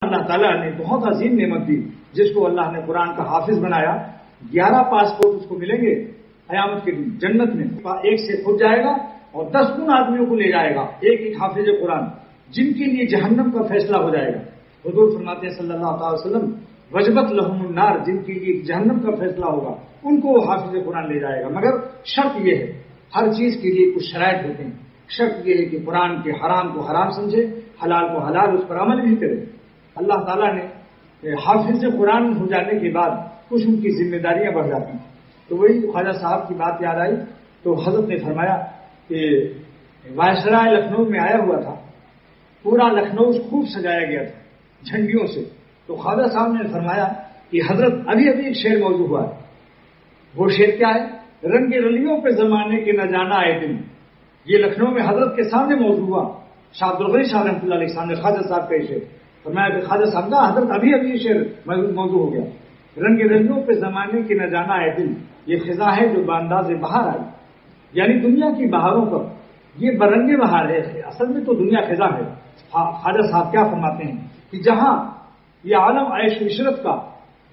اللہ تعالیٰ نے بہت عظیم نعمت دی، جس کو اللہ نے قرآن کا حافظ بنایا. 11 پاسپورٹ اس کو ملیں گے قیامت کے دن جنت میں. ایک سے خود جائے گا اور 10 گنا آدمیوں کو لے جائے گا، ایک ایک حافظ قرآن، جن کے لیے جہنم کا فیصلہ ہو جائے گا. حضور فرماتے ہیں صلی اللہ تعالی وسلم، وجبت لہم النار، جن کے لیے جہنم کا فیصلہ ہوگا ان کو حافظ قرآن لے جائے گا. مگر شرط یہ ہے، ہر چیز کے لیے کچھ شرائط ہوتے ہیں. شرط یہ ہے کہ قرآن کے حرام کو حرام سمجھے، حلال کو حلال، اس پر عمل بھی کرے. اللہ تعالیٰ نے حافظ قرآن ہو جانے کے بعد کچھ ان کی ذمہ داریاں بڑھ جاتی ہیں. تو وہی خواجہ صاحب کی بات یاد آئی تو حضرت نے فرمایا کہ وائسرائے لکھنؤ میں آیا ہوا تھا، پورا لکھنؤ خوب سجایا گیا تھا جھنڈیوں سے. تو خواجہ صاحب نے فرمایا کہ حضرت ابھی ابھی ایک شعر موضوع ہوا ہے. وہ شعر کیا ہے؟ رنگ رلیوں پہ زمانے کے نہ جانا آئے دن. یہ لکھنؤ میں حضرت کے سامنے موضوع ہوا. شاہ عبدالغنی صاحب رحمۃ اللہ علیہ سامنے خواجہ صاحب کا شعر فرمایا کہ خواجہ صاحب کا حضرت ابھی ابھی یہ شعر موضوع ہو گیا. رنگ رلیوں پہ زمانے کے نہ جانا آئے دن، یہ خزاں ہے جو بانداز بہار آئی. یعنی دنیا کی بہاروں پر یہ برنگ بہار ہے، اصل میں تو دنیا خزاں ہے. خواجہ صاحب کیا فرماتے ہیں کہ جہاں یہ عالم عیش و عشرت کا،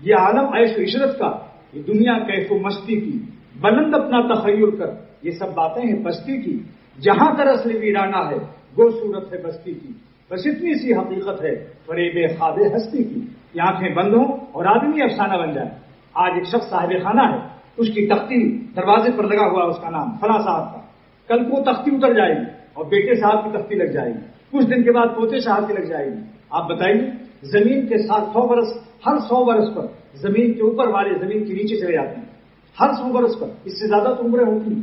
یہ عالم عیش و عشرت کا، یہ دنیا کیف و مستی کی، بلند اپنا تخیل کر، یہ سب باتیں ہیں پستی کی. جہاں کا اصل ویرانہ ہے گو صورت ہے بستی کی، بس اتنی سی حقیقت ہے فریب خواب ہستی کی. یہ آنکھیں بند ہوں اور آدمی افسانہ بن جائے. آج ایک شخص صاحب خانہ ہے، اس کی تختی دروازے پر لگا ہوا، اس کا نام فلاں صاحب کا. کل کو تختی اتر جائے گی اور بیٹے صاحب کی تختی لگ جائے گی، کچھ دن کے بعد پوتے صاحب کی لگ جائے گی. آپ بتائیے، زمین کے ساتھ 100 برس، ہر 100 برس پر زمین کے اوپر والے زمین کے نیچے چلے جاتے ہیں. ہر 100 برس پر، اس سے زیادہ تو عمریں ہوتی ہیں.